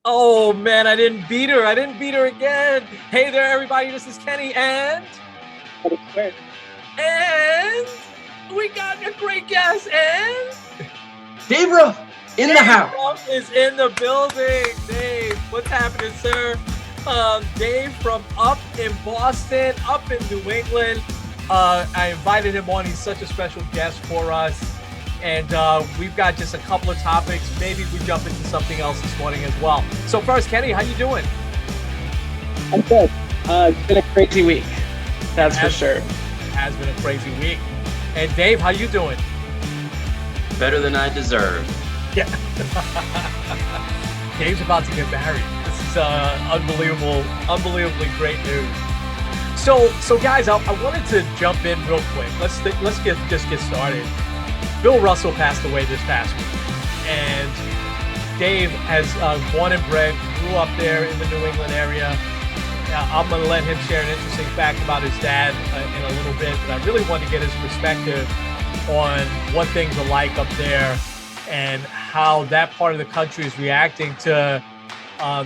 Oh man, I didn't beat her. I didn't beat her again. Hey there, everybody. This is Kenny, and we got a great guest, and Dave Ruff in the Dave house. Ruff is in the building. Dave, what's happening, sir? Dave from up in Boston, up in New England. I invited him on. He's such a special guest for us. And we've got just a couple of topics. Maybe we jump into something else this morning as well. So first, Kenny, how you doing? I'm good. It's been a crazy week. That's for sure. Has been a crazy week. And Dave, how you doing? Better than I deserve. Yeah. Dave's about to get married. This is unbelievably great news. So guys, I wanted to jump in real quick. Let's get started. Bill Russell passed away this past week, and Dave has born and bred, grew up there in the New England area. I'm going to let him share an interesting fact about his dad in a little bit, but I really want to get his perspective on what things are like up there and how that part of the country is reacting to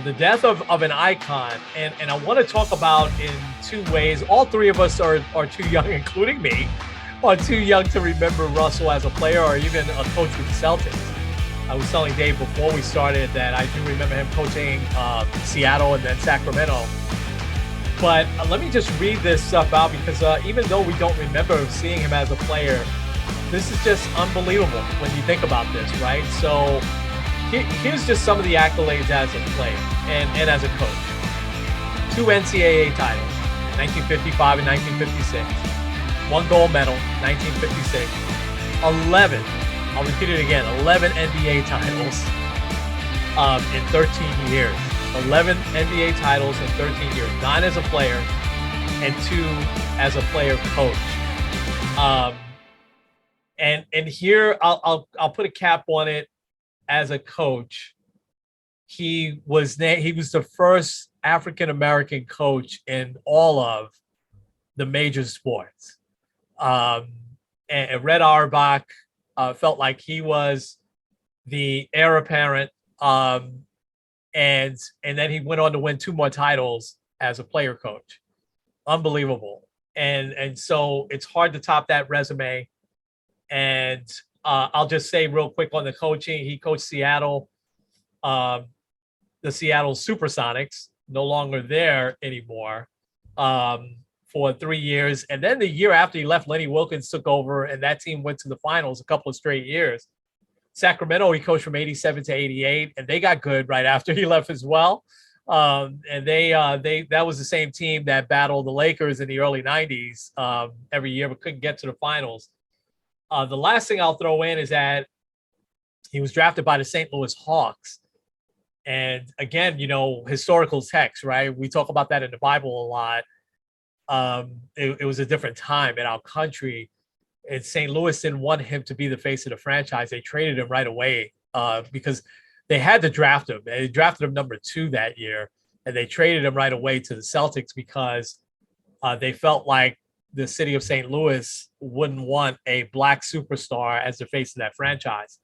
the death of an icon. And I want to talk about in two ways. All three of us are too young, including me, are too young to remember Russell as a player or even a coach with the Celtics. I was telling Dave before we started that I do remember him coaching Seattle and then Sacramento. But let me just read this stuff out because even though we don't remember seeing him as a player, this is just unbelievable when you think about this, right? So here's just some of the accolades as a player and as a coach. 2 NCAA titles, 1955 and 1956. 1 gold medal, 1956. 11, I'll repeat it again, 11 NBA titles in 13 years. 11 NBA titles in 13 years. 9 as a player and 2 as a player coach. And here I'll put a cap on it. As a coach, he was the first African American coach in all of the major sports. And Red Auerbach felt like he was the heir apparent. And then he went on to win 2 more titles as a player coach. Unbelievable. And so it's hard to top that resume. And I'll just say real quick on the coaching, he coached Seattle, the Seattle Supersonics, no longer there anymore, for 3 years. And then the year after he left, Lenny Wilkens took over, and that team went to the finals a couple of straight years. Sacramento, he coached from 87 to 88, and they got good right after he left as well. And that was the same team that battled the Lakers in the early 90s every year, but couldn't get to the finals. The last thing I'll throw in is that he was drafted by the St. Louis Hawks. And again, historical text, right? We talk about that in the Bible a lot. It was a different time in our country. And St. Louis didn't want him to be the face of the franchise. They traded him right away because they had to draft him. They drafted him number 2 that year, and they traded him right away to the Celtics because they felt like the city of St. Louis wouldn't want a black superstar as the face of that franchise.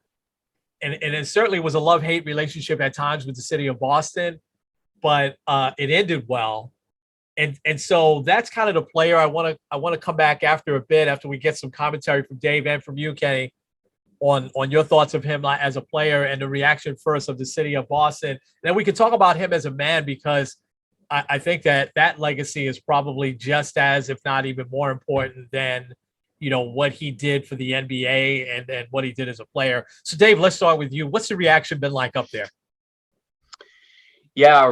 And it certainly was a love-hate relationship at times with the city of Boston, but it ended well. And so that's kind of the player I want to come back after a bit, after we get some commentary from Dave and from you, Kenny, on your thoughts of him as a player and the reaction first of the city of Boston. And then we can talk about him as a man, because I think that legacy is probably just as, if not even more important than, what he did for the NBA and what he did as a player. So Dave, let's start with you. What's the reaction been like up there? Yeah,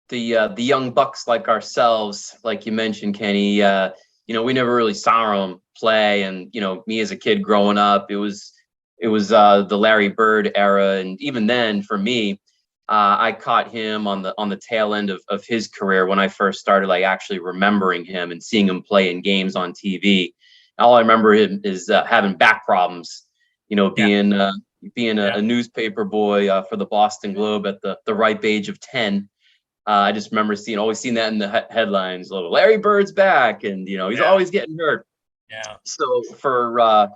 the young bucks like ourselves, like you mentioned, Kenny, we never really saw him play. And, me as a kid growing up, it was the Larry Bird era. And even then, for me, I caught him on the tail end of his career when I first started actually remembering him and seeing him play in games on TV. All I remember him is having back problems, being a newspaper boy for the Boston Globe at the ripe age of 10. I just remember always seeing that in the headlines. Larry Bird's back, and he's always getting hurt. Yeah. So for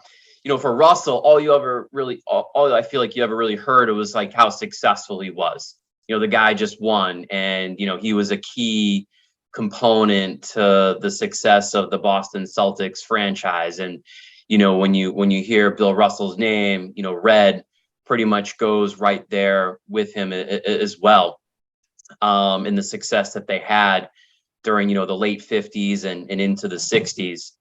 for Russell, all I feel like you ever really heard, it was like how successful he was. The guy just won, and he was a key component to the success of the Boston Celtics franchise. And when you hear Bill Russell's name, red pretty much goes right there with him as well, in the success that they had during the late 50s and into the 60s.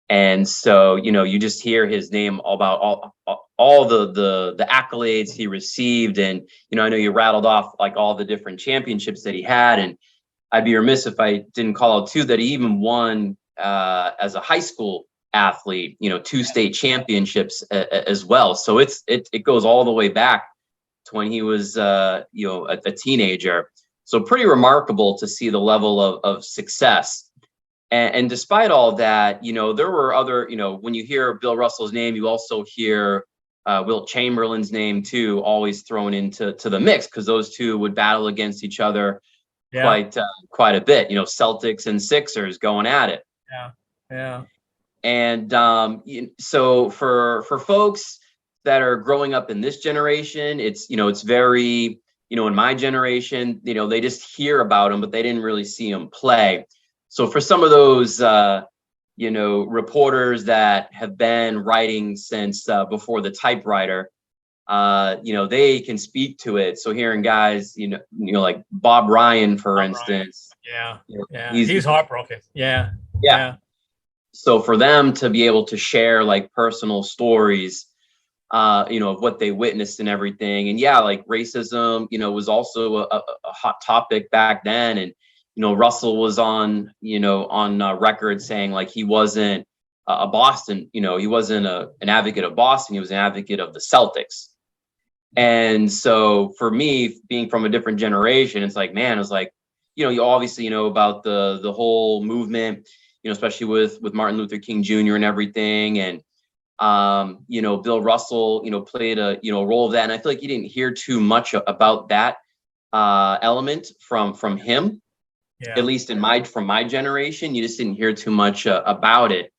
And so you just hear his name about all the accolades he received. And I know you rattled off like all the different championships that he had, and I'd be remiss if I didn't call out too that he even won as a high school athlete, 2 state championships as well. So it goes all the way back to when he was a teenager. So pretty remarkable to see the level of success. And despite all that, there were other, when you hear Bill Russell's name, you also hear Wilt Chamberlain's name too, always thrown into the mix, because those two would battle against each other quite a bit. Celtics and Sixers going at it. Yeah. And so for folks that are growing up in this generation, it's very, in my generation, they just hear about him, but they didn't really see him play. So for some of those, reporters that have been writing since before the typewriter, they can speak to it. So hearing guys, like Bob Ryan, for instance. He's heartbroken. Yeah. So for them to be able to share like personal stories, of what they witnessed and everything. And like racism, was also a hot topic back then. And, Russell was on record saying like he wasn't a Boston, he wasn't an advocate of Boston. He was an advocate of the Celtics. And so for me, being from a different generation, it's like, man, it was like, you obviously know about the whole movement, especially with Martin Luther King Jr. and everything. And, Bill Russell, played a, role of that. And I feel like you didn't hear too much about that element from him. At least from my generation, you just didn't hear too much about it.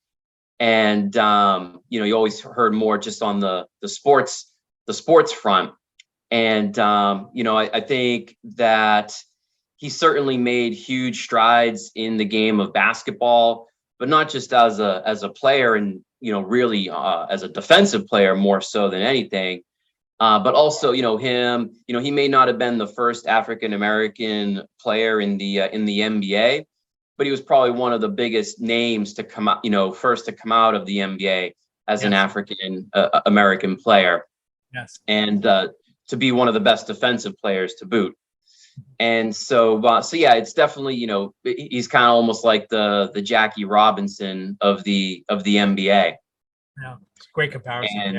And, you always heard more just on the sports front. And, I think that he certainly made huge strides in the game of basketball, but not just as a player and, really as a defensive player more so than anything. But also, him, he may not have been the first African-American player in the NBA, but he was probably one of the biggest names to come out, first to come out of the NBA as an African American player. Yes. And to be one of the best defensive players to boot. And so it's definitely, he's kind of almost like the Jackie Robinson of the NBA. Yeah, it's a great comparison. And,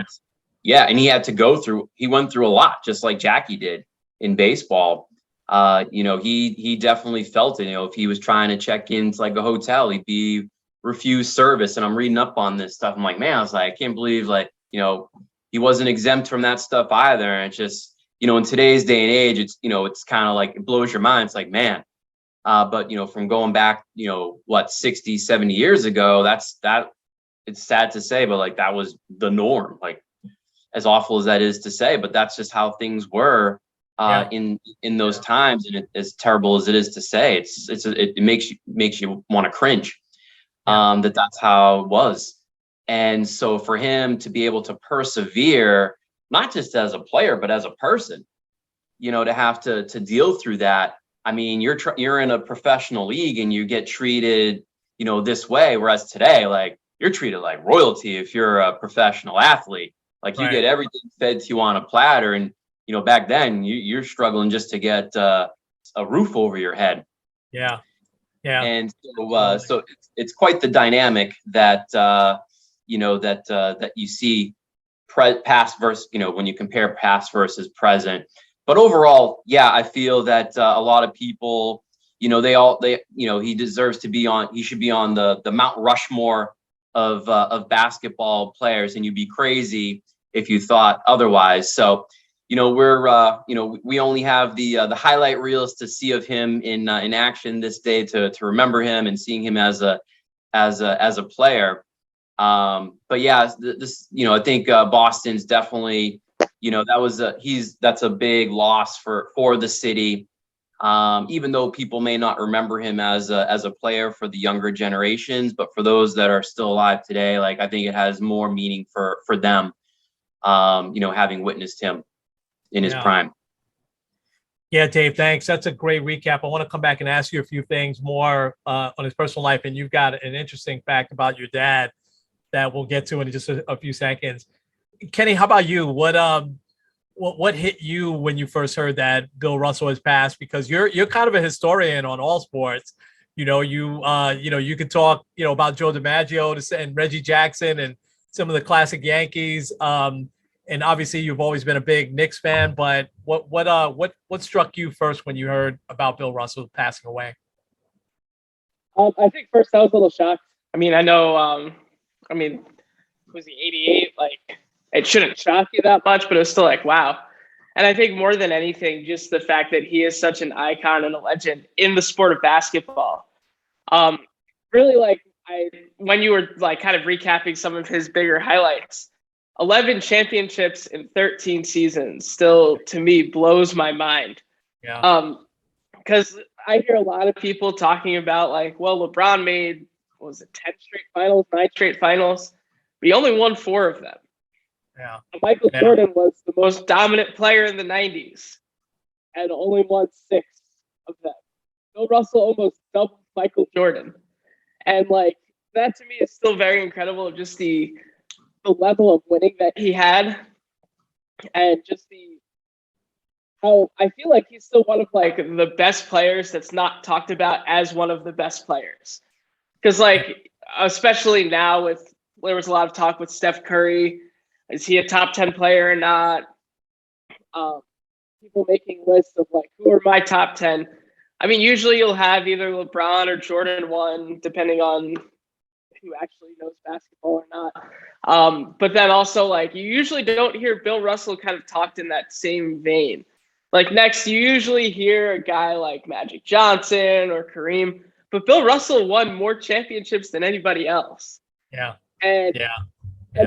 and he went through a lot, just like Jackie did in baseball. He definitely felt it. If he was trying to check into like a hotel, he'd be refused service. And I'm reading up on this stuff. I'm like, man, I can't believe he wasn't exempt from that stuff either. And it's just, in today's day and age, it's kind of like, it blows your mind. It's like, man, but from going back, 60, 70 years ago, it's sad to say, but like, that was the norm, like as awful as that is to say, but that's just how things were in those times. And as terrible as it is to say, it makes you want to cringe, that's how it was. And so for him to be able to persevere, not just as a player, but as a person, to have to deal through that. I mean, you're in a professional league and you get treated, this way. Whereas today, like you're treated like royalty if you're a professional athlete. Like you get everything fed to you on a platter. And, back then you're struggling just to get a roof over your head. Yeah. And so it's quite the dynamic that, that you see past versus, when you compare past versus present. But overall, I feel that a lot of people, he deserves to be he should be on the Mount Rushmore of basketball players, and you'd be crazy if you thought otherwise. So, we're, we only have the highlight reels to see of him in action this day to remember him and seeing him as a player. But yeah, this, I think Boston's definitely, that's a big loss for the city. Even though people may not remember him as a player for the younger generations, but for those that are still alive today, like I think it has more meaning for them, having witnessed him in his prime. Yeah, Dave, thanks. That's a great recap. I want to come back and ask you a few things more on his personal life, and you've got an interesting fact about your dad that we'll get to in just a few seconds. Kenny, how about you? What hit you when you first heard that Bill Russell has passed? Because you're kind of a historian on all sports. You could talk about Joe DiMaggio and Reggie Jackson and some of the classic Yankees. And obviously you've always been a big Knicks fan. But what struck you first when you heard about Bill Russell passing away? I think first I was a little shocked. I mean, I know. Was he 88? Like, it shouldn't shock you that much, but it was still like, wow. And I think more than anything, just the fact that he is such an icon and a legend in the sport of basketball. Really, like, when you were like kind of recapping some of his bigger highlights, 11 championships in 13 seasons still, to me, blows my mind. Yeah. Because I hear a lot of people talking about, like, well, LeBron made, 10 straight finals, 9 straight finals, but he only won 4 of them. Yeah. Michael Jordan was the most dominant player in the 90s and only won 6 of them. Bill Russell almost doubled Michael Jordan. And, like, that to me is still very incredible, just the level of winning that he had, and just how I feel like he's still one of like the best players that's not talked about as one of the best players. Because like, especially now there was a lot of talk with Steph Curry. Is he a top 10 player or not? People making lists of like, who are my top 10? I mean, usually you'll have either LeBron or Jordan 1, depending on who actually knows basketball or not. But then also, like, you usually don't hear Bill Russell kind of talked in that same vein. Like, next, you usually hear a guy like Magic Johnson or Kareem, but Bill Russell won more championships than anybody else. Yeah. And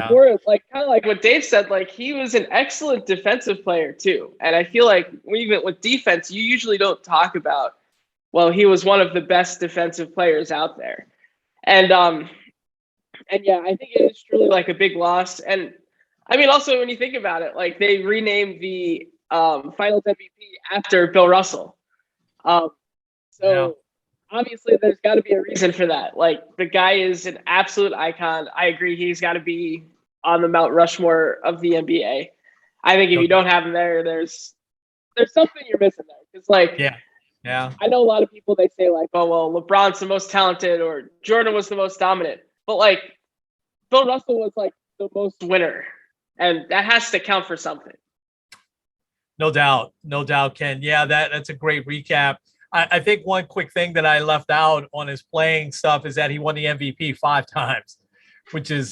more like kind of like what Dave said, like, he was an excellent defensive player too. And I feel like even with defense, you usually don't talk about, well, he was one of the best defensive players out there. And yeah, I think it is truly like a big loss. And I mean, also when you think about it, like they renamed the Finals MVP after Bill Russell. Obviously there's got to be a reason for that. Like, the guy is an absolute icon. I agree. He's got to be on the Mount Rushmore of the NBA. I think if you don't have him there, there's something you're missing there. Because like, yeah, I know a lot of people, they say like, oh, well, LeBron's the most talented or Jordan was the most dominant. But like, Bill Russell was like the most winner. And that has to count for something. No doubt, Ken. Yeah, that's a great recap. I think one quick thing that I left out on his playing stuff is that he won the MVP 5 times, which is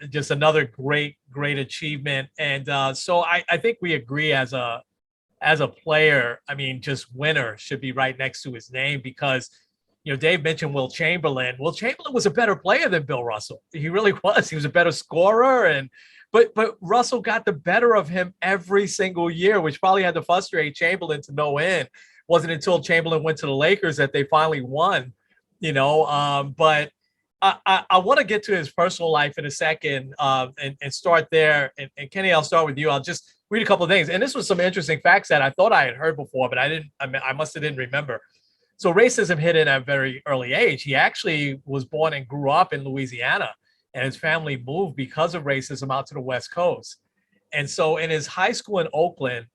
just another great achievement. And so I think we agree as a player, I mean, just winner should be right next to his name, because Dave mentioned Will Chamberlain. Will Chamberlain was a better player than Bill Russell. He really was. He was a better scorer, but Russell got the better of him every single year, which probably had to frustrate Chamberlain to no end. Wasn't until Chamberlain went to the Lakers that they finally won, but I want to get to his personal life in a second and start there. And Kenny, I'll start with you. I'll just read a couple of things. And this was some interesting facts that I thought I had heard before, but I must have didn't remember. So racism hit in at a very early age. He actually was born and grew up in Louisiana, and his family moved because of racism out to the West Coast. And so in his high school in Oakland,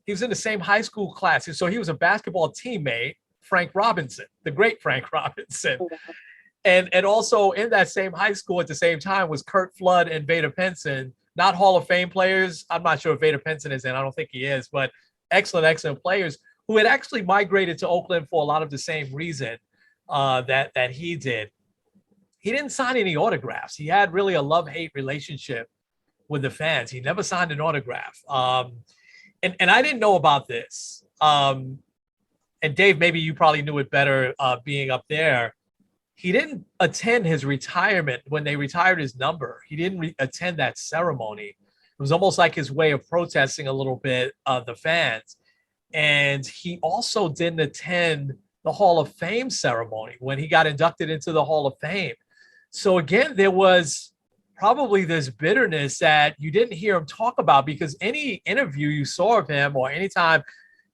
he was in the same high school class. So he was a basketball teammate, Frank Robinson, the great Frank Robinson. And also in that same high school at the same time was Kurt Flood and Vader Pinson, not Hall of Fame players. I'm not sure if Vader Pinson is in. I don't think he is, but excellent players who had actually migrated to Oakland for a lot of the same reason that he did. He didn't sign any autographs. He had really a love-hate relationship with the fans. He never signed an autograph. And I didn't know about this. And Dave, maybe you probably knew it better being up there. he didn't attend his retirement when they retired his number. He didn't attend that ceremony. It was almost like his way of protesting a little bit of the fans. And he also didn't attend the Hall of Fame ceremony when he got inducted into the Hall of Fame. So again, there was probably this bitterness that you didn't hear him talk about, because any interview you saw of him, or anytime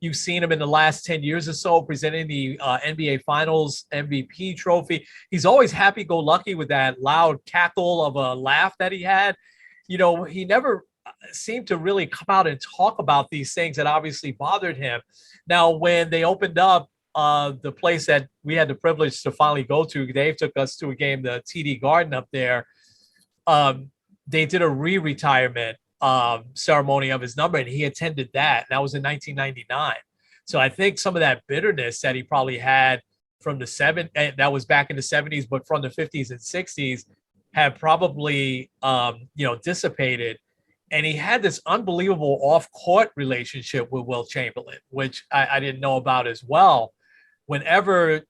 you've seen him in the last 10 years or so presenting the NBA Finals MVP trophy, he's always happy-go-lucky with that loud cackle of a laugh that he had. You know, he never seemed to really come out and talk about these things that obviously bothered him. Now, when they opened up the place that we had the privilege to finally go to, Dave took us to a game, the TD Garden up there. They did a re-retirement ceremony of his number, and he attended that. That was in 1999. So I think some of that bitterness that he probably had from the that was back in the 70s, but from the 50s and 60s, had probably dissipated. And he had this unbelievable off-court relationship with Wilt Chamberlain, which I didn't know about as well. Whenever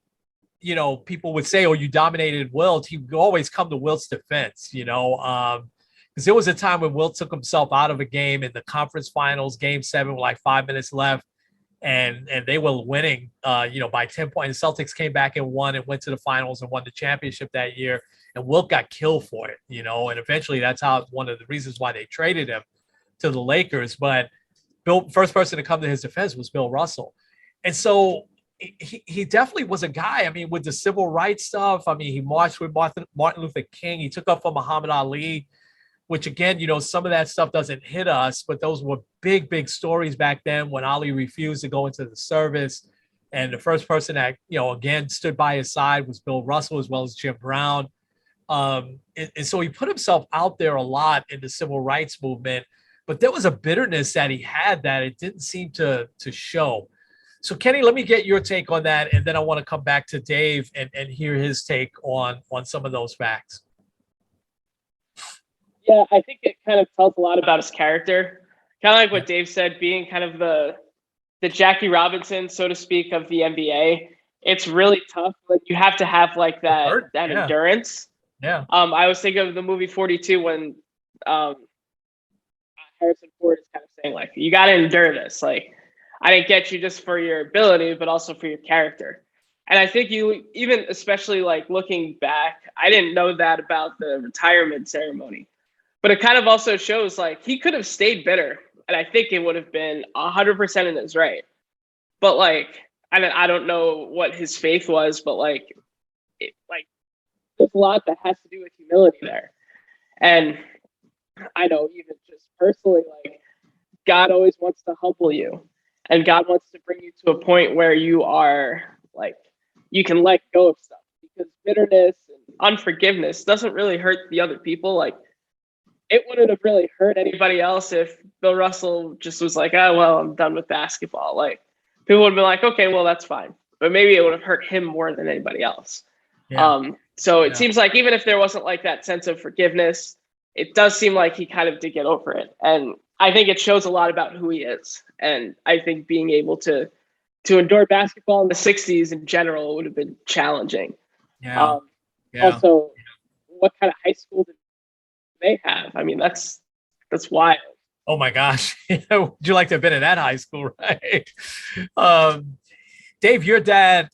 people would say, "Oh, you dominated Wilt," he would always come to Wilt's defense. Because there was a time when Wilt took himself out of a game in the conference finals, game 7, with like 5 minutes left, and they were winning, by 10 points. The Celtics came back and won and went to the finals and won the championship that year. And Wilt got killed for it, and eventually that's how one of the reasons why they traded him to the Lakers. But first person to come to his defense was Bill Russell. And so he definitely was a guy. I mean, with the civil rights stuff, I mean, he marched with Martin Luther King. He took up for Muhammad Ali, which again, some of that stuff doesn't hit us, but those were big, big stories back then when Ali refused to go into the service. And the first person that, again, stood by his side was Bill Russell, as well as Jim Brown. And so he put himself out there a lot in the civil rights movement, but there was a bitterness that he had that it didn't seem to show. So Kenny, let me get your take on that, and then I want to come back to Dave and hear his take on some of those facts. Yeah, I think it kind of tells a lot about his character. Kind of like what Dave said, being kind of the Jackie Robinson, so to speak, of the NBA. It's really tough. Like, you have to have like that endurance. Yeah. I was thinking of the movie 42 when Harrison Ford is kind of saying, like, you got to endure this. Like, I didn't get you just for your ability, but also for your character. And I think even especially like looking back, I didn't know that about the retirement ceremony, but it kind of also shows like he could have stayed bitter, and I think it would have been 100% in his right. But like, I don't know what his faith was, but like there's a lot that has to do with humility there. And I know even just personally, like, God always wants to humble you, and God wants to bring you to a point where you are like, you can let go of stuff, because bitterness and unforgiveness doesn't really hurt the other people. Like, it wouldn't have really hurt anybody else if Bill Russell just was like, "Oh, well, I'm done with basketball." Like, people would be like, "Okay, well, that's fine." But maybe it would have hurt him more than anybody else. Yeah. So it seems like even if there wasn't like that sense of forgiveness, it does seem like he kind of did get over it. And I think it shows a lot about who he is. And I think being able to endure basketball in the 60s in general would have been challenging. Yeah. Also, what kind of high school did they have? I mean, that's wild. Oh my gosh. Would you like to have been in that high school, right? Dave, your dad,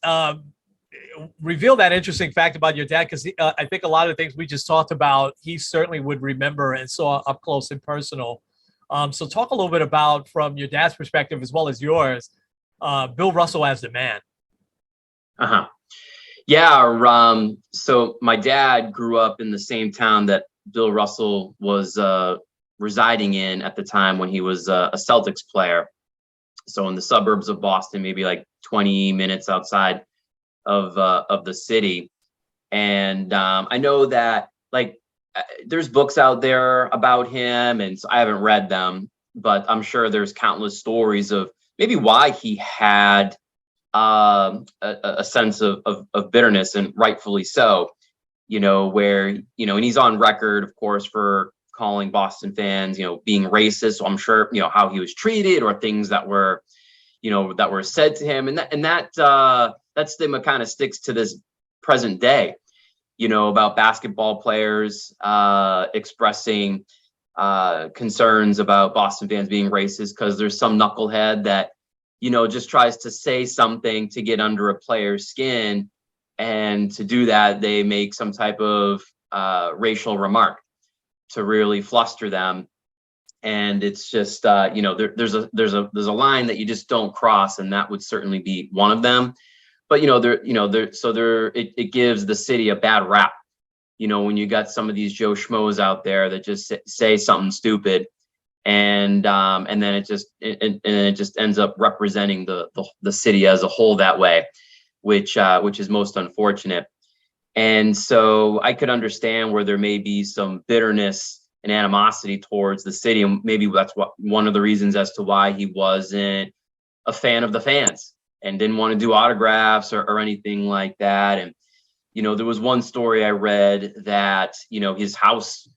reveal that interesting fact about your dad, because I think a lot of the things we just talked about, he certainly would remember and saw up close and personal. So talk a little bit about, from your dad's perspective as well as yours, Bill Russell as the man. Yeah. So my dad grew up in the same town that Bill Russell was residing in at the time when he was a Celtics player. So in the suburbs of Boston, maybe like 20 minutes outside of the city. And I know that like there's books out there about him, and so I haven't read them, but I'm sure there's countless stories of maybe why he had a sense of bitterness, and rightfully so, where, and he's on record, of course, for calling Boston fans, being racist. So I'm sure, how he was treated, or things that were, that were said to him. And that stigma kind of sticks to this present day. about basketball players expressing concerns about Boston fans being racist, because there's some knucklehead that, just tries to say something to get under a player's skin. And to do that, they make some type of racial remark to really fluster them. And it's just, there's a line that you just don't cross, and that would certainly be one of them. But it gives the city a bad rap. When you got some of these Joe Schmoes out there that just say something stupid, and then it just ends up representing the city as a whole that way, which is most unfortunate. And so I could understand where there may be some bitterness and animosity towards the city, and maybe that's one of the reasons as to why he wasn't a fan of the fans and didn't want to do autographs or anything like that. And there was one story I read that his house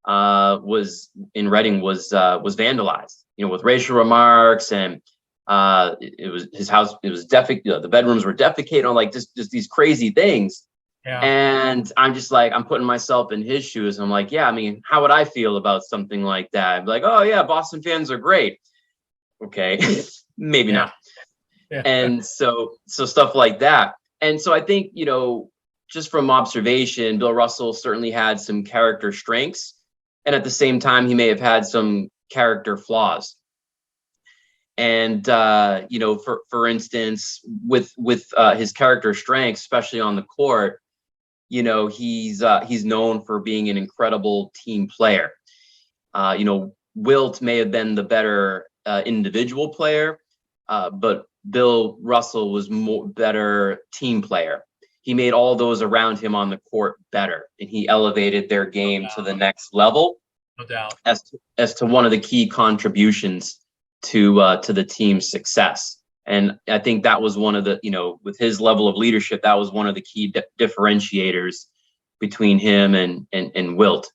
was in Reading was vandalized, with racial remarks, and it was his house. It was the bedrooms were defecated on, like just these crazy things. Yeah. And I'm just like, I'm putting myself in his shoes. I'm like, yeah, I mean, how would I feel about something like that? I'd be like, oh yeah, Boston fans are great. Okay, maybe not. Yeah. And so stuff like that. And so I think, just from observation, Bill Russell certainly had some character strengths, and at the same time, he may have had some character flaws. And for instance, with his character strengths, especially on the court, he's known for being an incredible team player. Wilt may have been the better individual player, but Bill Russell was better team player. He made all those around him on the court better, and he elevated their game to the next level. No doubt. As to one of the key contributions to the team's success. And I think that was one of the, with his level of leadership, that was one of the key differentiators between him and Wilt.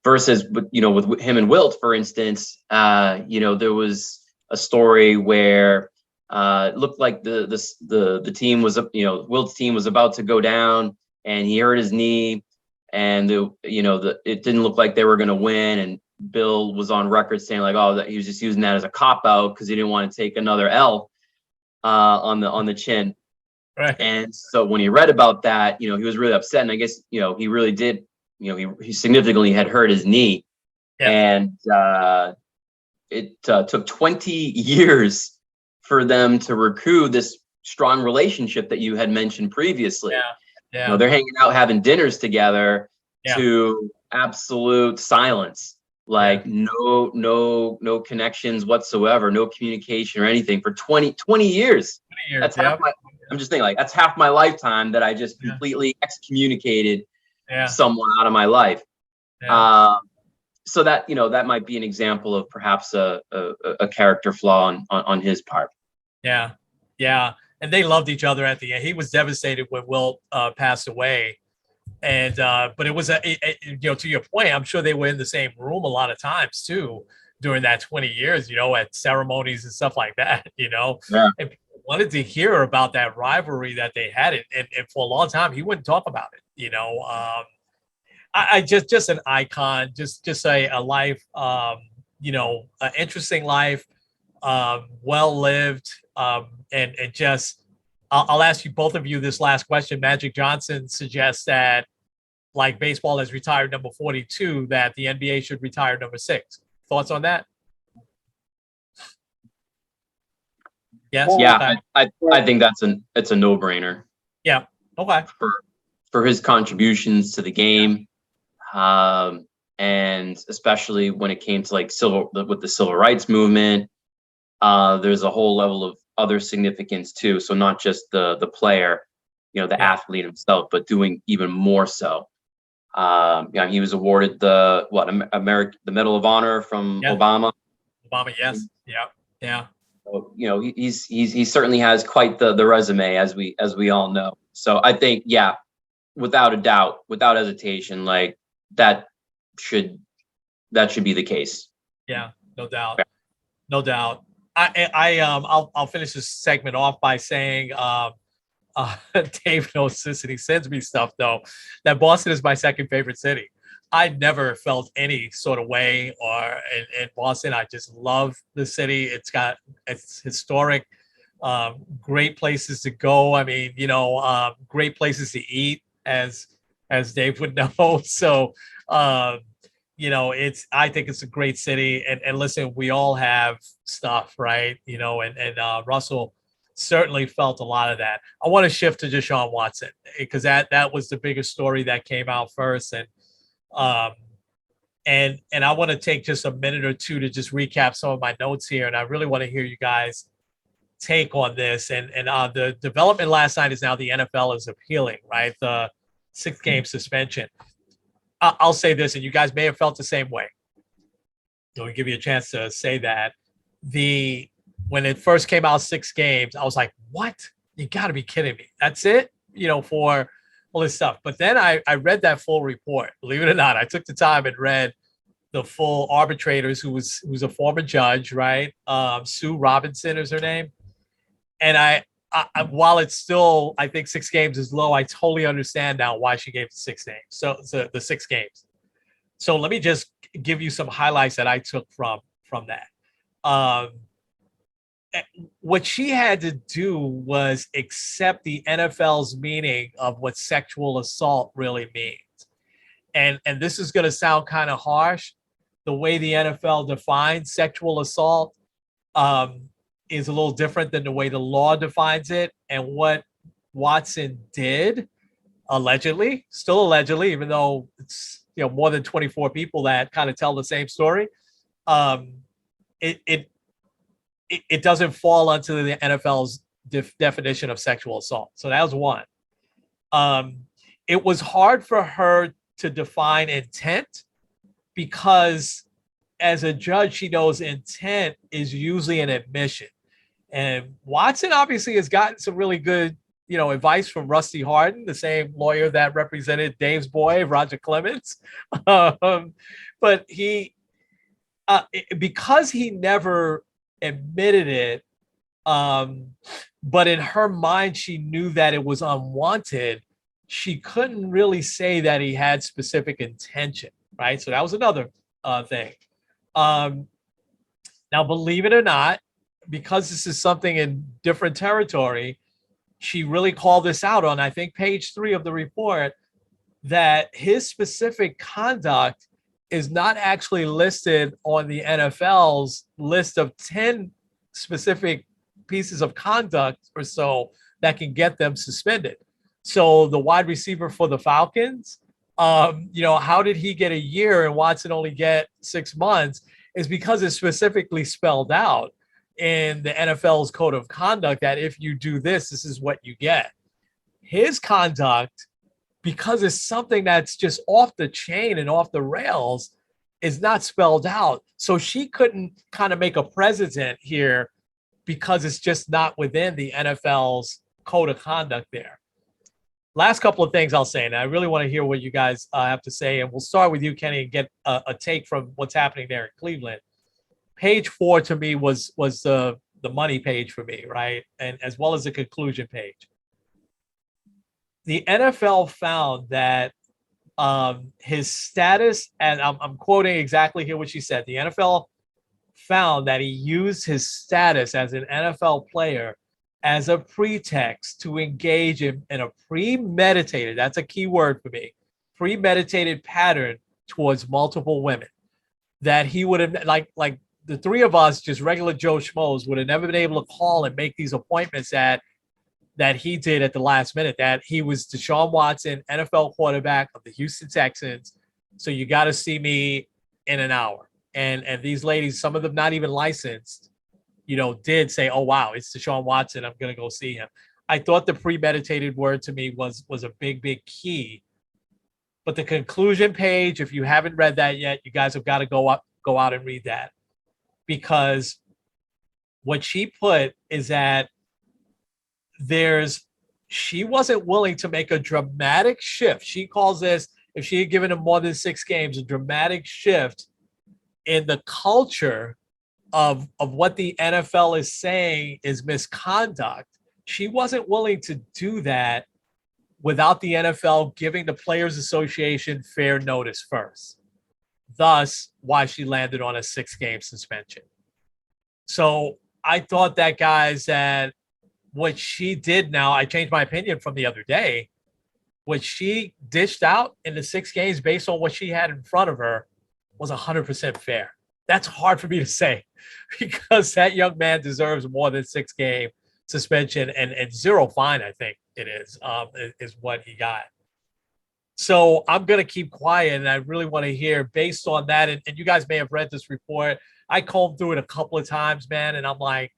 Versus, with him and Wilt, for instance, there was a story where it looked like the team was, Wilt's team was about to go down, and he hurt his knee, and it didn't look like they were going to win. And Bill was on record saying like, oh, that he was just using that as a cop out because he didn't want to take another L on the chin. Right. And so when he read about that, he was really upset. And I guess, he really did, he significantly had hurt his knee. Yeah. And it took 20 years for them to recoup this strong relationship that you had mentioned previously. Yeah. Yeah. They're hanging out, having dinners together, yeah. to absolute silence. Like no connections whatsoever, no communication or anything for 20 years. 20 years. That's I'm just thinking, like, that's half my lifetime that I just completely excommunicated someone out of my life. Yeah. So that, that might be an example of perhaps a character flaw on his part. Yeah. Yeah. And they loved each other at the end. He was devastated when Wilt passed away. And but it was to your point, I'm sure they were in the same room a lot of times too during that 20 years, at ceremonies and stuff like that, and people wanted to hear about that rivalry that they had. And for a long time, he wouldn't talk about it, I just an icon, just a life, an interesting life, well lived, and just, I'll ask you, both of you, this last question. Magic Johnson suggests that, like baseball has retired number 42, that the NBA should retire number 6. Thoughts on that? Yes. Yeah, okay. I think it's a no-brainer. Yeah. Okay. For his contributions to the game, and especially when it came to with the civil rights movement, there's a whole level of other significance too. So not just the player, the athlete himself, but doing even more so. He was awarded the Medal of Honor from Obama. Obama, yes, yeah. So, he certainly has quite the resume, as we all know. So I think, without a doubt, without hesitation, like that should be the case. Yeah, no doubt, no doubt. I'll finish this segment off by saying Dave knows this and he sends me stuff though, that Boston is my second favorite city. I never felt any sort of way in Boston. I just love the city. It's historic, great places to go. I mean, great places to eat as Dave would know. So, I think it's a great city. And listen, we all have stuff, right? And Russell certainly felt a lot of that. I want to shift to Desean Watson because that was the biggest story that came out first. Um, and I want to take just a minute or two to just recap some of my notes here. And I really want to hear you guys take on this. And the development last night is now the NFL is appealing, right? The 6-game suspension. I'll say this, and you guys may have felt the same way. Let me give you a chance to say that. When it first came out 6 games, I was like, what? You got to be kidding me. That's it? For all this stuff. But then I read that full report. Believe it or not, I took the time and read the full arbitrators who's a former judge, right? Sue Robinson is her name. And I while it's still, I think 6 games is low, I totally understand now why she gave it 6 games. So the 6 games. So let me just give you some highlights that I took from that. What she had to do was accept the NFL's meaning of what sexual assault really means. And this is going to sound kind of harsh. The way the NFL defines sexual assault is a little different than the way the law defines it. And what Watson did, still allegedly, even though it's more than 24 people that kind of tell the same story, it doesn't fall under the NFL's definition of sexual assault. So that was one. It was hard for her to define intent because as a judge, she knows intent is usually an admission. And Watson obviously has gotten some really good, advice from Rusty Hardin, the same lawyer that represented Dave's boy, Roger Clemens. But because he never admitted it, but in her mind, she knew that it was unwanted. She couldn't really say that he had specific intention, right? So that was another thing. Now, believe it or not, because this is something in different territory, she really called this out on, I think, page 3 of the report, that his specific conduct is not actually listed on the NFL's list of 10 specific pieces of conduct or so that can get them suspended. So the wide receiver for the Falcons, how did he get a year and Watson only get 6 months? Is because it's specifically spelled out in the NFL's code of conduct that if you do this, this is what you get. His conduct, because it's something that's just off the chain and off the rails, is not spelled out. So she couldn't kind of make a precedent here because it's just not within the NFL's code of conduct there. Last couple of things I'll say, and I really want to hear what you guys have to say. And we'll start with you, Kenny, and get a take from what's happening there in Cleveland. Page 4 to me was the money page for me, right? And as well as the conclusion page. The NFL found that his status, and I'm quoting exactly here what she said, the NFL found that he used his status as an NFL player as a pretext to engage in a premeditated, that's a key word for me, premeditated pattern towards multiple women. That he would have, like the 3 of us, just regular Joe Schmoes, would have never been able to call and make these appointments that he did at the last minute. That he was Desean Watson, NFL quarterback of the Houston Texans. So you got to see me in an hour. And these ladies, some of them not even licensed, did say, oh, wow, it's Desean Watson. I'm going to go see him. I thought the premeditated word to me was a big, big key. But the conclusion page, if you haven't read that yet, you guys have got to go out and read that. Because what she put is that she wasn't willing to make a dramatic shift. She calls this, if she had given him more than 6 games, a dramatic shift in the culture of what the NFL is saying is misconduct. she wasn't willing to do that without the NFL giving the Players Association fair notice first. Thus, why she landed on a 6-game suspension. So I thought that, guys, that what she did now, I changed my opinion from the other day. What she dished out in the 6 games based on what she had in front of her was 100% fair. That's hard for me to say because that young man deserves more than 6-game suspension and 0 fine, I think it is what he got. So I'm going to keep quiet, and I really want to hear based on that. And you guys may have read this report. I combed through it a couple of times, man, and I'm like,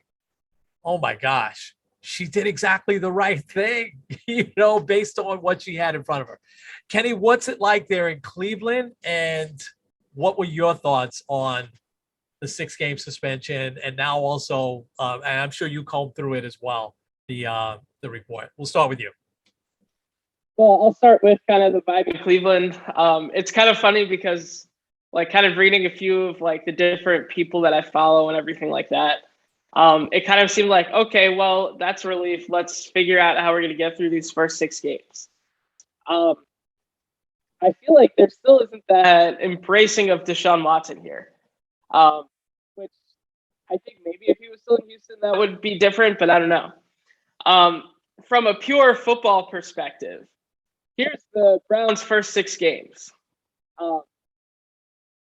oh my gosh, she did exactly the right thing, based on what she had in front of her. Kenny, what's it like there in Cleveland? And what were your thoughts on the 6-game suspension? And now also, and I'm sure you combed through it as well, the report. We'll start with you. Well, I'll start with kind of the vibe in Cleveland. It's kind of funny because like kind of reading a few of like the different people that I follow and everything like that. It kind of seemed like, okay, well, that's a relief. Let's figure out how we're going to get through these first 6 games. I feel like there still isn't that embracing of Desean Watson here, which I think maybe if he was still in Houston, that would be different, but I don't know. From a pure football perspective, here's the Browns' first 6 games.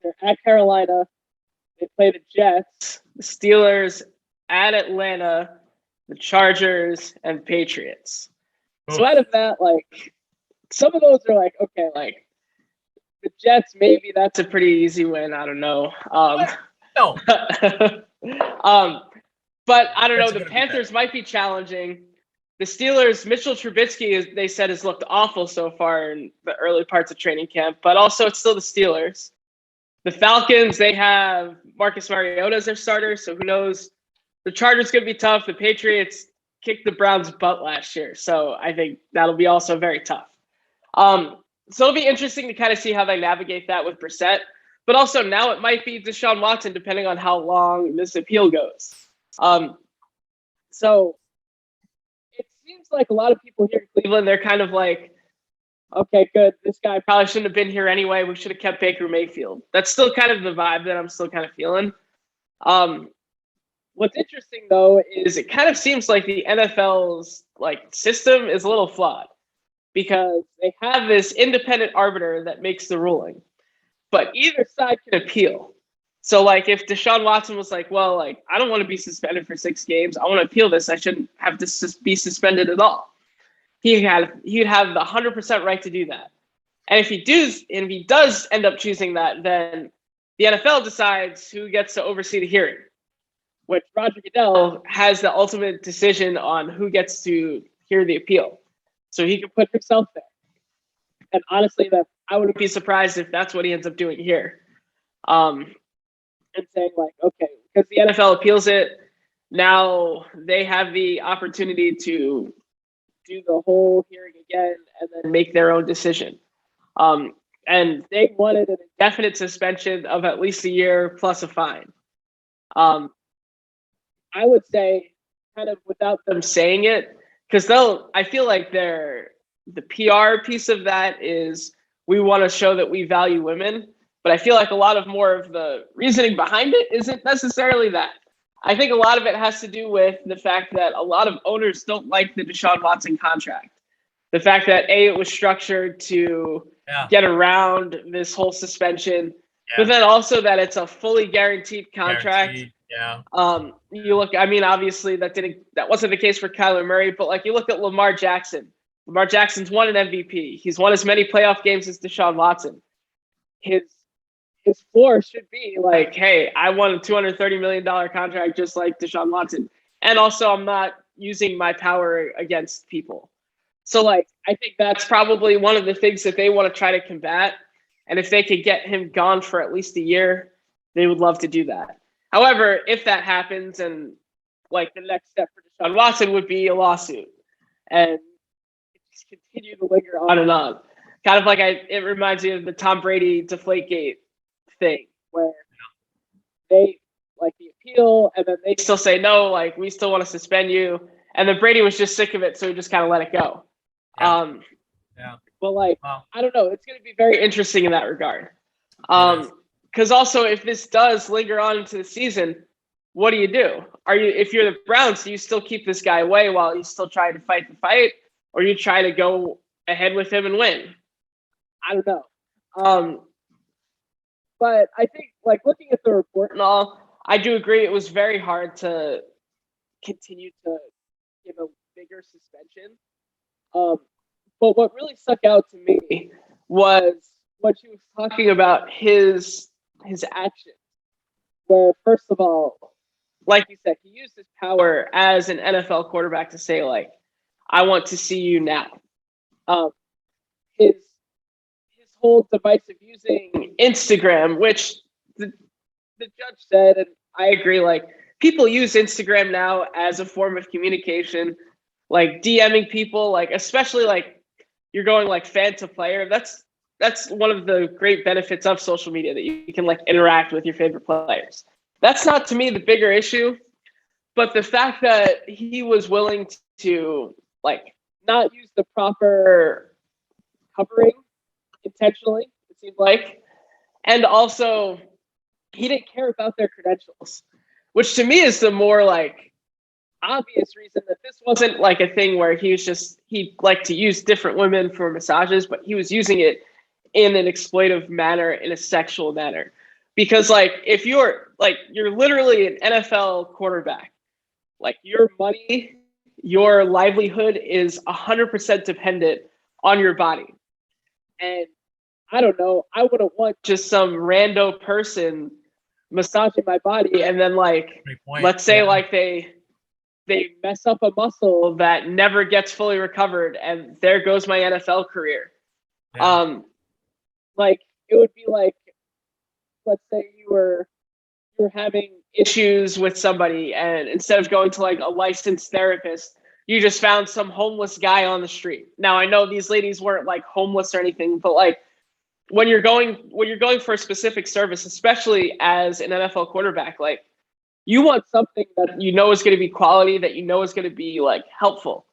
They're at Carolina. They play the Jets, the Steelers, at Atlanta, the Chargers, and Patriots. So out of that, like, some of those are like, okay, like, the Jets, maybe that's a pretty easy win. I don't know. No. But I don't know. The Panthers might be challenging. The Steelers, Mitchell Trubisky, they said, has looked awful so far in the early parts of training camp, but also it's still the Steelers. The Falcons, they have Marcus Mariota as their starter, so who knows? The Chargers could be tough. The Patriots kicked the Browns' butt last year, so I think that'll be also very tough. So it'll be interesting to kind of see how they navigate that with Brissett, but also now it might be Desean Watson depending on how long this appeal goes. So it seems like a lot of people here in Cleveland, they're kind of like, okay, good. This guy probably shouldn't have been here anyway. We should have kept Baker Mayfield. That's still kind of the vibe that I'm still kind of feeling. What's interesting, though, is it kind of seems like the NFL's like system is a little flawed because they have this independent arbiter that makes the ruling, but either side can appeal. So, like, if Desean Watson was like, well, like, I don't want to be suspended for 6 games. I want to appeal this. I shouldn't have to be suspended at all. He'd have the 100% right to do that. And if he does end up choosing that, then the NFL decides who gets to oversee the hearing, which Roger Goodell has the ultimate decision on who gets to hear the appeal. So he can put himself there. And honestly, that I wouldn't be surprised if that's what he ends up doing here. And saying like, okay, because the NFL appeals it, now they have the opportunity to do the whole hearing again and then make their own decision. And they wanted an indefinite suspension of at least a year plus a fine. I would say, kind of without them saying it, because I feel like the PR piece of that is we want to show that we value women, but I feel like a lot of more of the reasoning behind it isn't necessarily that. I think a lot of it has to do with the fact that a lot of owners don't like the Desean Watson contract. The fact that it was structured to get around this whole suspension, but then also that it's a fully guaranteed contract. You look, I mean, obviously that wasn't the case for Kyler Murray, but like you look at Lamar Jackson. Lamar Jackson's won an MVP. He's won as many playoff games as Desean Watson. His floor should be like, hey, I won a $230 million contract just like Desean Watson. And also I'm not using my power against people. So like, I think that's probably one of the things that they want to try to combat. And if they could get him gone for at least a year, they would love to do that. However, if that happens and like the next step for Desean Watson would be a lawsuit and just continue to linger on and on. Kind of like it reminds me of the Tom Brady Deflategate thing where they like the appeal and then they still say no, like we still want to suspend you, And then Brady was just sick of it, so he just kind of let it go. Yeah. But like, Wow. I don't know. It's going to be very interesting in that regard. Because also, if this does linger on into the season, what do? If you're the Browns, do you still keep this guy away while he's still trying to fight the fight, or you try to go ahead with him and win? I don't know. But I think, like, looking at the report and all, I do agree it was very hard to continue to give a bigger suspension. But what really stuck out to me was what she was talking about, his actions. Where, first of all, like you said, he used his power as an NFL quarterback to say, like, I want to see you now. His whole device of using Instagram, which the judge said, and I agree, like, people use Instagram now as a form of communication, like DMing people, like, especially like you're going like fan to player. That's one of the great benefits of social media, that you can like interact with your favorite players. That's not, to me, the bigger issue, but the fact that he was willing to like not use the proper covering intentionally, it seemed like, and also he didn't care about their credentials, which to me is the more like obvious reason that this wasn't like a thing where he liked to use different women for massages, but he was using it in an exploitive manner, in a sexual manner. Because like, if you're literally an NFL quarterback, like your money, your livelihood is 100% dependent on your body. And I don't know, I wouldn't want just some rando person massaging my body and then like, let's say like they mess up a muscle that never gets fully recovered and there goes my NFL career. Yeah. Like, it would be like, let's say you were having issues with somebody, and instead of going to like a licensed therapist, you just found some homeless guy on the street. Now, I know these ladies weren't like homeless or anything, but like when you're going for a specific service, especially as an NFL quarterback, like you want something that you know is going to be quality, that you know is going to be like helpful.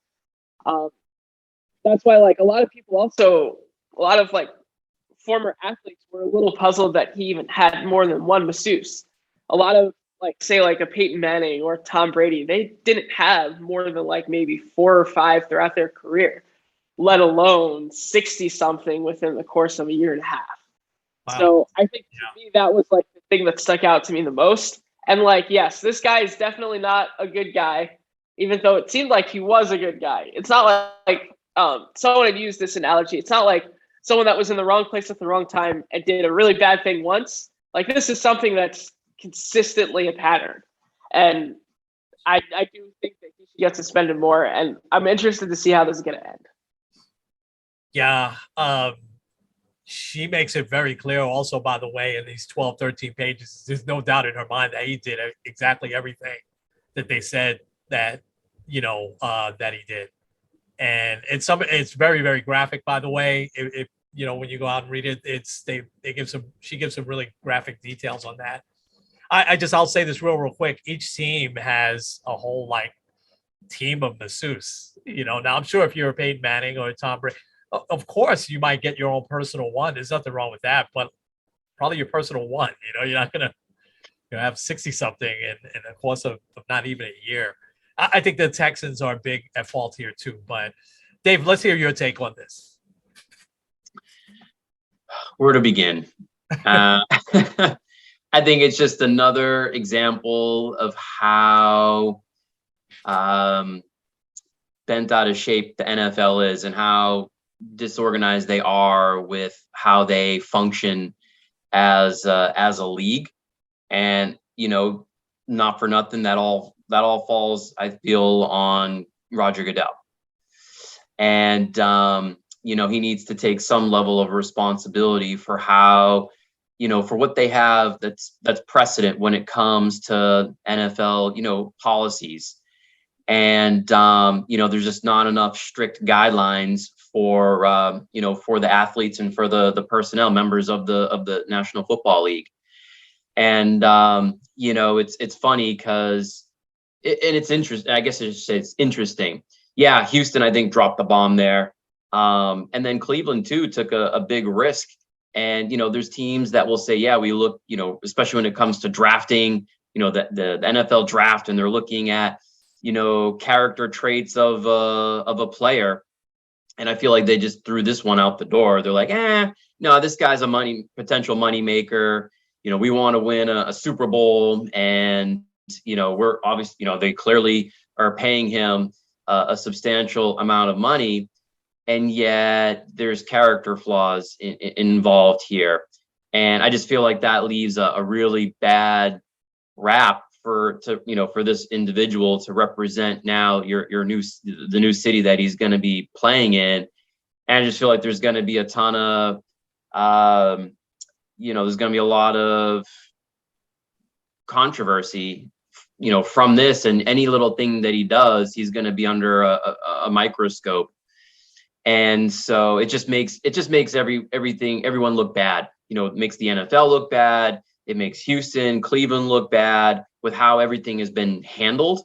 That's why like a lot of like former athletes were a little puzzled that he even had more than one masseuse. A lot of like, say like a Peyton Manning or Tom Brady, they didn't have more than like maybe 4 or 5 throughout their career, let alone 60 something within the course of a year and a half. Wow. So I think to me, that was like the thing that stuck out to me the most. And like, yes, this guy is definitely not a good guy, even though it seemed like he was a good guy. It's not like someone had used this analogy. It's not like someone that was in the wrong place at the wrong time and did a really bad thing once. Like, this is something that's consistently a pattern. And I do think that he should get suspended more. And I'm interested to see how this is going to end. Yeah. She makes it very clear also, by the way, in these 12, 13 pages, there's no doubt in her mind that he did exactly everything that they said that, that he did. And it's very, very graphic, by the way. If when you go out and read it, she gives some really graphic details on that. I'll say this real quick. Each team has a whole like team of masseuse. Now I'm sure if you're a Peyton Manning or a Tom Brady, of course you might get your own personal one. There's nothing wrong with that, but probably your personal one. You're not gonna have 60 something in the course of not even a year. I think the Texans are big at fault here too. But Dave, let's hear your take on this. Where to begin? I think it's just another example of how bent out of shape the NFL is and how disorganized they are with how they function as a league. And not for nothing, that all falls, I feel, on Roger Goodell. And he needs to take some level of responsibility for how, for what they have that's precedent when it comes to NFL, policies. And there's just not enough strict guidelines for the athletes and for the personnel members of the National Football League. And it's funny because And it's interesting. I guess I should say it's interesting. Yeah, Houston, I think, dropped the bomb there. And then Cleveland too took a big risk. And there's teams that will say, yeah, we look, especially when it comes to drafting, the NFL draft, and they're looking at, character traits of a player. And I feel like they just threw this one out the door. They're like, no, this guy's a potential money maker. We want to win a Super Bowl, and we're obviously, they clearly are paying him a substantial amount of money, and yet there's character flaws involved here. And I just feel like that leaves a really bad rap for this individual to represent now the new city that he's going to be playing in. And I just feel like there's going to be a ton of there's going to be a lot of controversy from this, and any little thing that he does, he's going to be under a microscope. And so it just makes everyone look bad. It makes the NFL look bad. It makes Houston, Cleveland look bad with how everything has been handled.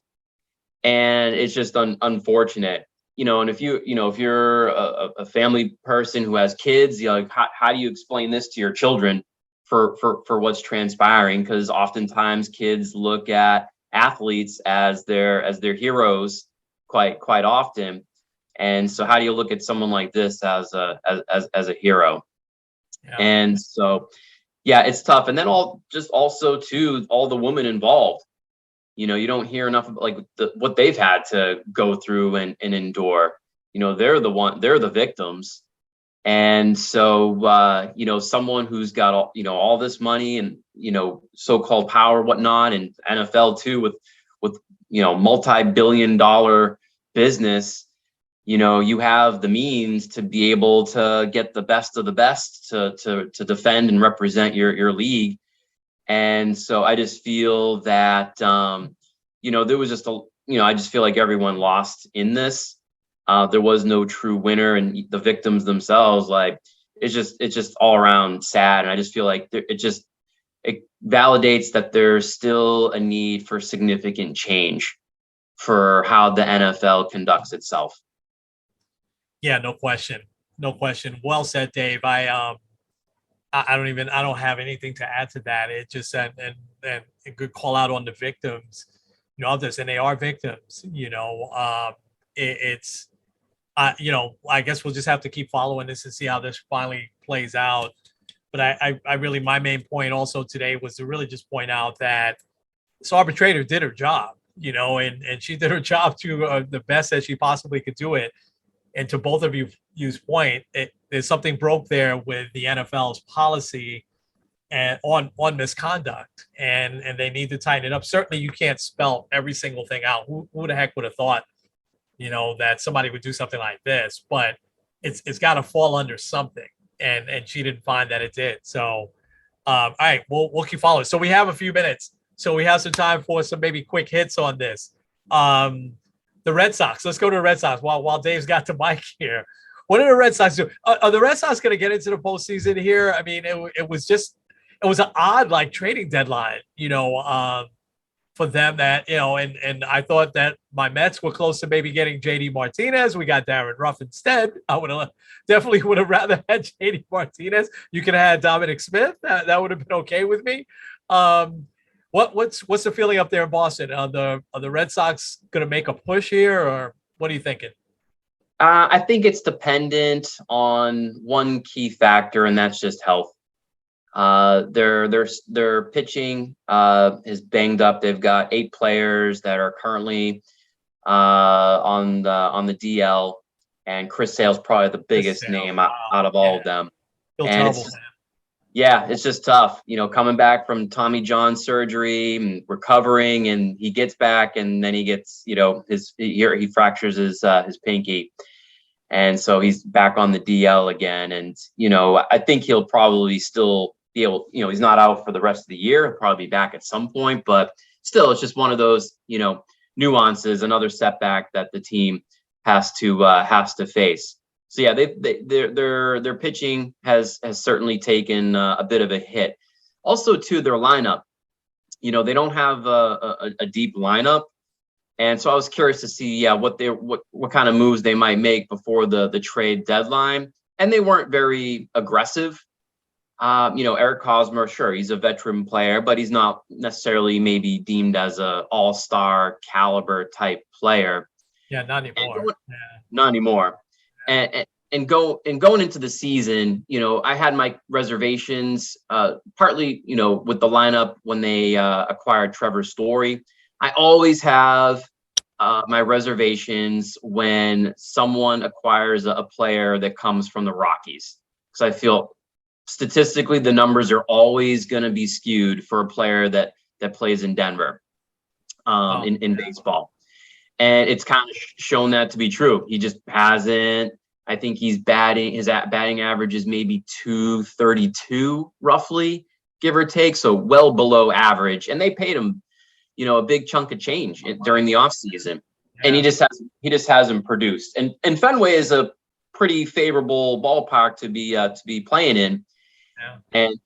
And it's just unfortunate. And if you're a family person who has kids, how do you explain this to your children for what's transpiring? Because oftentimes kids look at athletes as their heroes quite often. And so how do you look at someone like this as a hero? Yeah. And so, yeah, it's tough. And then all the women involved, you don't hear enough about what they've had to go through and endure. They're the victims. And so, someone who's got all this money and, so-called power, whatnot, and NFL too, with multi-billion-dollar business, you have the means to be able to get the best of the best to defend and represent your league. And so I just feel that, there was just I just feel like everyone lost in this. There was no true winner, and the victims themselves, it's just all around sad. And I just feel like it validates that there's still a need for significant change for how the NFL conducts itself. Yeah, no question. Well said, Dave. I don't have anything to add to that. It just and a good call out on the victims, of this, and they are victims. I guess we'll just have to keep following this and see how this finally plays out. But I really, my main point also today was to really just point out that this arbitrator did her job, and she did her job to the best that she possibly could do it. And to both of you's point, there's something broke there with the NFL's policy and on misconduct, and they need to tighten it up. Certainly, you can't spell every single thing out. Who the heck would have thought, that somebody would do something like this? But it's got to fall under something, and she didn't find that it did. So, all right, we'll keep following. So we have a few minutes, so we have some time for some maybe quick hits on this. The Red Sox. Let's go to the Red Sox while Dave's got the mic here. What do the Red Sox do? Are the Red Sox going to get into the postseason here? I mean, it was an odd trading deadline, for them that, and I thought that my Mets were close to maybe getting JD Martinez. We got Darren Ruff instead. I definitely would have rather had JD Martinez. You could have had Dominic Smith. That would have been okay with me. What's the feeling up there in Boston? Are the Red Sox going to make a push here, or what are you thinking? I think it's dependent on one key factor, and that's just health. Their pitching is banged up. They've got 8 players that are currently on the DL, and Chris Sale's probably the biggest name out of all of them. And it's just tough, coming back from Tommy John surgery and recovering, and he gets back, and then he gets, he fractures his pinky. And so he's back on the DL again. And, I think he'll probably still be able, he's not out for the rest of the year. He'll probably be back at some point, but still, it's just one of those, nuances, another setback that the team has to face. So yeah, their pitching has certainly taken a bit of a hit. Also, too, their lineup. They don't have a deep lineup. And so I was curious to see, what kind of moves they might make before the trade deadline. And they weren't very aggressive. Eric Hosmer, sure, he's a veteran player, but he's not necessarily maybe deemed as a all-star caliber type player. Yeah, not anymore. Not anymore. And going into the season, I had my reservations, partly, with the lineup when they acquired Trevor Story. I always have my reservations when someone acquires a player that comes from the Rockies, because I feel statistically the numbers are always going to be skewed for a player that plays in Denver, in baseball. And it's kind of shown that to be true. He just hasn't. I think his batting average is maybe 232 roughly, give or take. So well below average. And they paid him, a big chunk of change during the offseason. And he just hasn't produced. And Fenway is a pretty favorable ballpark to be playing in. Yeah. And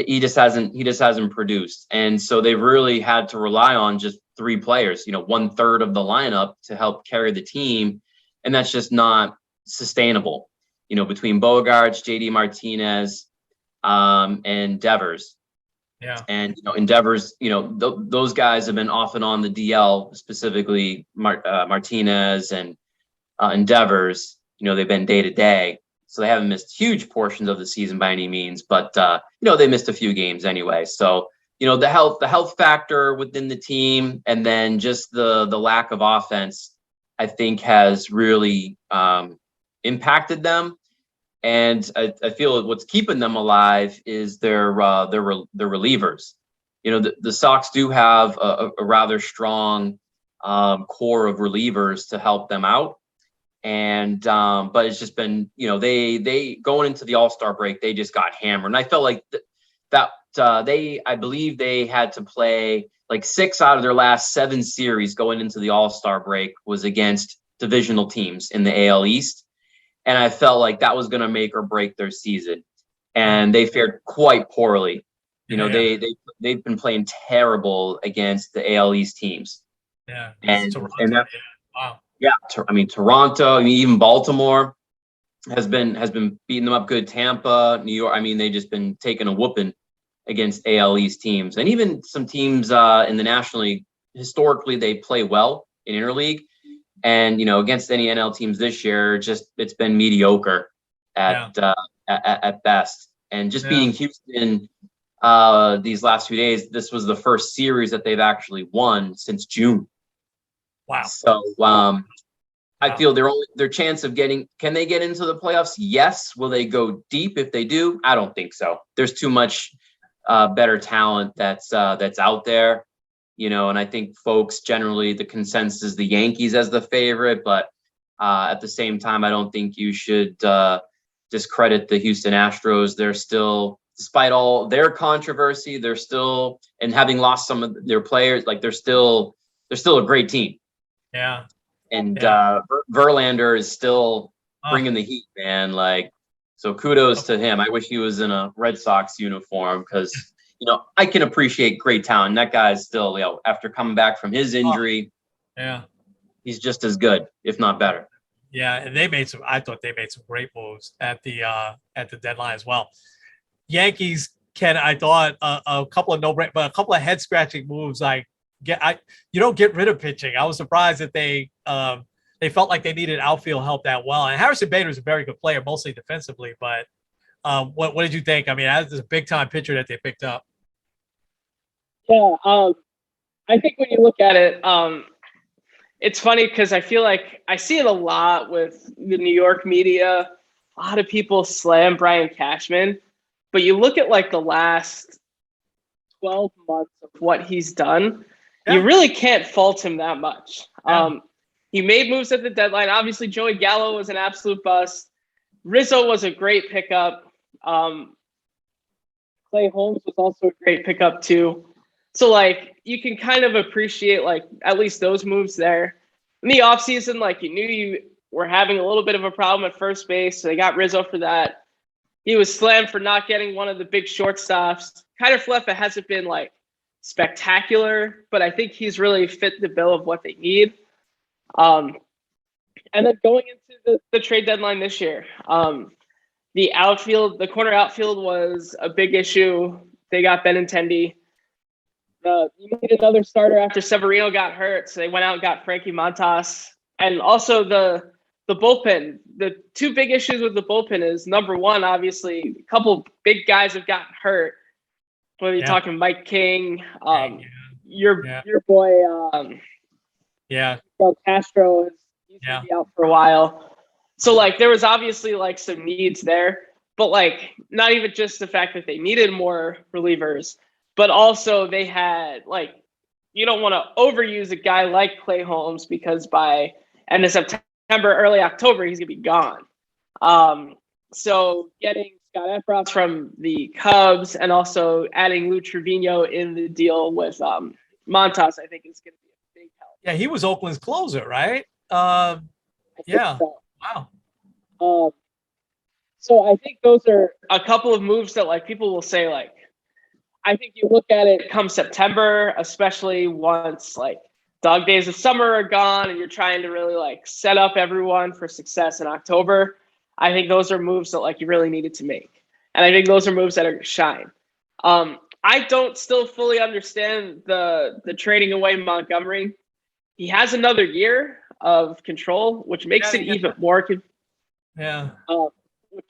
he just hasn't produced. And so they've really had to rely on just 3 players, 1/3 of the lineup to help carry the team. And that's just not sustainable, between Bogarts, JD Martinez, and Devers. Yeah. And, Endeavors, those guys have been off and on the DL, specifically Martinez and Endeavors, they've been day to day. So they haven't missed huge portions of the season by any means, but, they missed a few games anyway. So, the health factor within the team, and then just the lack of offense, I think has really impacted them. And I feel what's keeping them alive is their relievers. The Sox do have a rather strong core of relievers to help them out. And but it's just been, they going into the All-Star break, they just got hammered. And I felt like I believe they had to play like 6 out of their last 7 series going into the All-Star break was against divisional teams in the AL East. And I felt like that was going to make or break their season. And they fared quite poorly. They've been playing terrible against the AL East teams. Yeah. And that, wow. Yeah, Toronto, even Baltimore has been beating them up good. Tampa, New York, they just been taking a whooping against AL East teams. And even some teams in the National League, historically they play well in interleague. And against any NL teams this year, it's been mediocre at best. And just beating Houston these last few days, this was the first series that they've actually won since June. Wow. So I feel their chance of can they get into the playoffs? Yes. Will they go deep if they do? I don't think so. There's too much better talent that's out there. And I think folks generally, the consensus is the Yankees as the favorite, but at the same time, I don't think you should discredit the Houston Astros. They're still, despite all their controversy, they're still, and having lost some of their players, like they're still a great team. Yeah. And Verlander is still bringing the heat, man. So kudos to him. I wish he was in a Red Sox uniform because, I can appreciate great talent. That guy's still, after coming back from his injury, he's just as good, if not better. Yeah, and I thought they made some great moves at the deadline as well. Yankees, I thought a couple of but a couple of head scratching moves. You don't get rid of pitching. I was surprised that they felt like they needed outfield help that well. And Harrison Bader is a very good player, mostly defensively. But what did you think? That's a big time pitcher that they picked up. Yeah, I think when you look at it, it's funny because I feel like I see it a lot with the New York media. A lot of people slam Brian Cashman, but you look at the last 12 months of what he's done, you really can't fault him that much. He made moves at the deadline. Obviously, Joey Gallo was an absolute bust. Rizzo was a great pickup. Clay Holmes was also a great pickup too. So you can kind of appreciate at least those moves there. In the offseason, you knew you were having a little bit of a problem at first base. So they got Rizzo for that. He was slammed for not getting one of the big shortstops. Kyler Fleffa hasn't been spectacular, but I think he's really fit the bill of what they need. And then going into the trade deadline this year, the corner outfield was a big issue. They got Benintendi. You need another starter after Severino got hurt, so they went out and got Frankie Montas. And also the bullpen. The two big issues with the bullpen is, number one, obviously, a couple big guys have gotten hurt. Whether you're talking Mike King, your boy, Castro, he's gonna be out for a while. So like there was obviously like some needs there, but like not even just the fact that they needed more relievers, but also they had like, you don't want to overuse a guy like Clay Holmes because by end of September, early October, he's gonna be gone. So getting Scott Efros from the Cubs and also adding Lou Trevino in the deal with Montas, I think is going to be a big help. Yeah, he was Oakland's closer, right? Yeah. So. Wow. So I think those are a couple of moves that like people will say like, I think you look at it come September, especially once like dog days of summer are gone and you're trying to really like set up everyone for success in October. I think those are moves that like you really needed to make. And I think those are moves that are going to shine. I don't still fully understand the trading away Montgomery. He has another year of control, which makes it even more which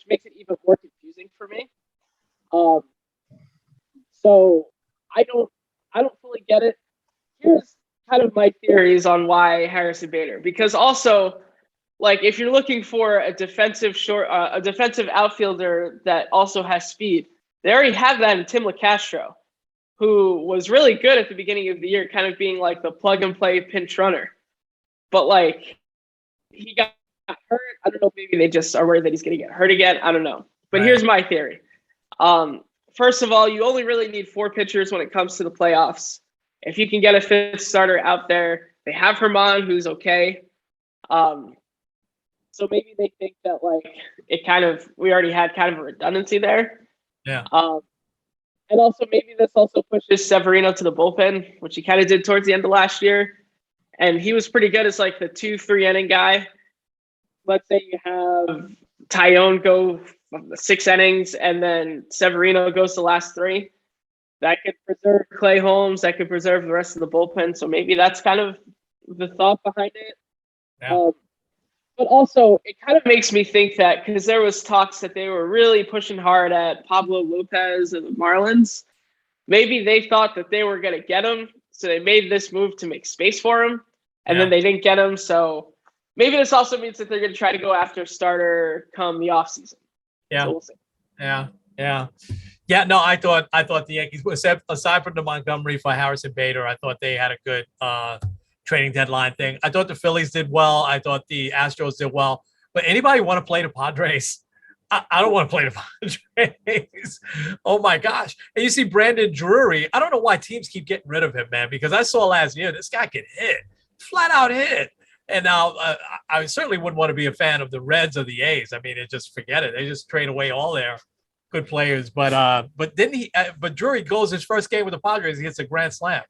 makes it even more confusing for me. So I don't fully get it. Here's kind of my theories on why Harrison Bader, because also like if you're looking for a defensive outfielder that also has speed, they already have that in Tim LeCastro, who was really good at the beginning of the year, kind of being like the plug and play pinch runner. But like he got hurt. I don't know, maybe they just are worried that he's going to get hurt again. I don't know. But here's my theory. First of all, you only really need 4 pitchers when it comes to the playoffs. If you can get a 5th starter out there, they have Herman, who's okay. So maybe they think that like we already had kind of a redundancy there. Yeah. And also maybe this also pushes Severino to the bullpen, which he kind of did towards the end of last year. And he was pretty good as like the 2-3 inning guy. Let's say you have Tyone go 6 innings and then Severino goes the last 3. That could preserve Clay Holmes. That could preserve the rest of the bullpen. So maybe that's kind of the thought behind it. Yeah. But also, it kind of makes me think that because there was talks that they were really pushing hard at Pablo Lopez and the Marlins, maybe they thought that they were going to get him, so they made this move to make space for him, and then they didn't get him. So maybe this also means that they're going to try to go after starter come the offseason. Yeah. So we'll see. Yeah. No, I thought the Yankees, aside from the Montgomery for Harrison Bader, I thought they had a good trading deadline thing. I thought the Phillies did well. I thought the Astros did well. But anybody want to play the Padres? I don't want to play the Padres. Oh my gosh. And you see Brandon Drury. I don't know why teams keep getting rid of him, man, because I saw last year this guy could hit, flat out hit. And now I certainly wouldn't want to be a fan of the Reds or the A's. I mean, just forget it. They just trade away all their good players. But Drury goes his first game with the Padres, he gets a grand slam,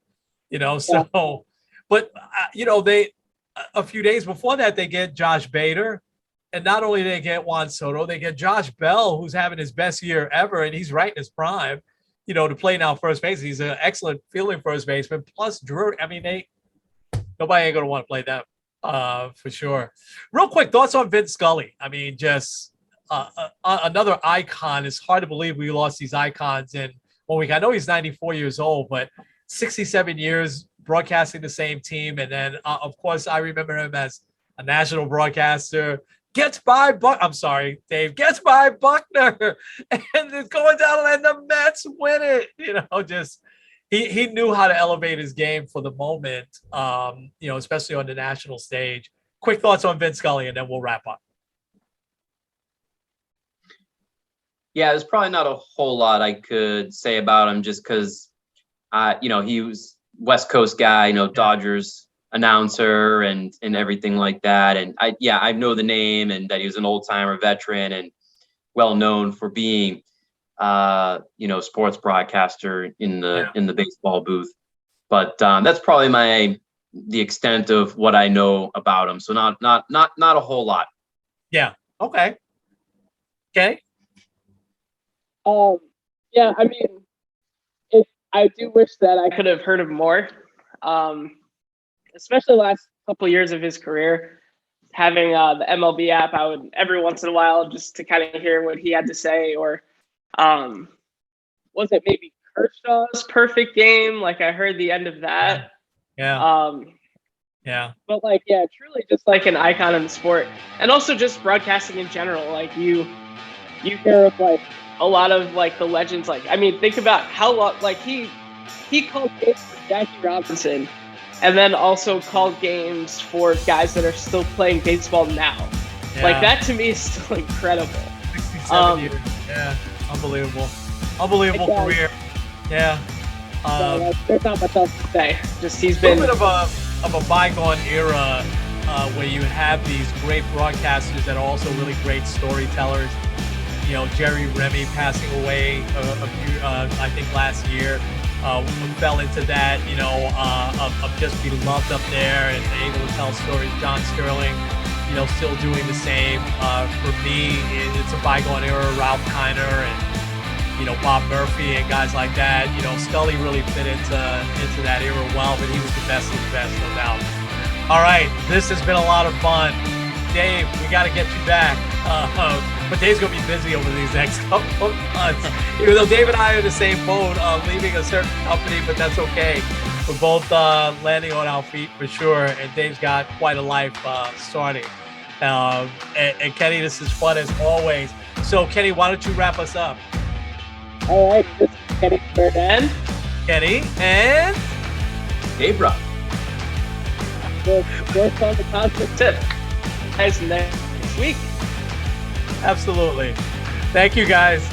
so. But, they a few days before that, they get Josh Bader. And not only do they get Juan Soto, they get Josh Bell, who's having his best year ever. And he's right in his prime, to play now first base. He's an excellent fielding first baseman. Plus, Drew, I mean, nobody ain't going to want to play them for sure. Real quick, thoughts on Vince Scully. I mean, just another icon. It's hard to believe we lost these icons in 1 week. I know he's 94 years old, but 67 years broadcasting the same team. And then, of course, I remember him as a national broadcaster. Gets by I'm sorry, Dave. Gets by Buckner. And it's going down and the Mets win it. Just he knew how to elevate his game for the moment, especially on the national stage. Quick thoughts on Vince Scully, and then we'll wrap up. Yeah, there's probably not a whole lot I could say about him just because, he was West Coast guy, Dodgers announcer and everything like that. And I know the name and that he was an old timer veteran and well known for being, sports broadcaster in the baseball booth. But that's probably my the extent of what I know about him. So not a whole lot. Yeah. Okay. Okay. Yeah, I mean, I do wish that I could have heard of more, especially the last couple of years of his career. Having the MLB app, I would every once in a while just to kind of hear what he had to say, or was it maybe Kershaw's perfect game? Like I heard the end of that. Yeah. Yeah. But like, yeah, truly just like an icon in the sport, and also just broadcasting in general. Like you hear of like a lot of like the legends. Like I mean, think about how long like he called games for Jackie Robinson, and then also called games for guys that are still playing baseball now. Yeah. Like that to me is still incredible. 67 years. Yeah. Unbelievable career. Yeah. There's not much else to say. Just he's A been little bit of a bygone era where you have these great broadcasters that are also really great storytellers. You know, Jerry Remy passing away a few, I think last year, fell into that, you know, of just being loved up there and able to tell stories. John Sterling, you know, still doing the same. For me, it's a bygone era. Ralph Kiner and, you know, Bob Murphy and guys like that. You know, Scully really fit into that era well, but he was the best of the best, no doubt. All right, this has been a lot of fun. Dave, we got to get you back. But Dave's going to be busy over these next couple of months. Even though Dave and I are in the same boat, leaving a certain company, but that's okay. We're both landing on our feet for sure, and Dave's got quite a life starting. And Kenny, this is fun as always. So, Kenny, why don't you wrap us up? all right. This is Kenny and Kenny and Dave Ruff. we'll work on the cosmic tip. Guys, next week. absolutely. Thank you, guys.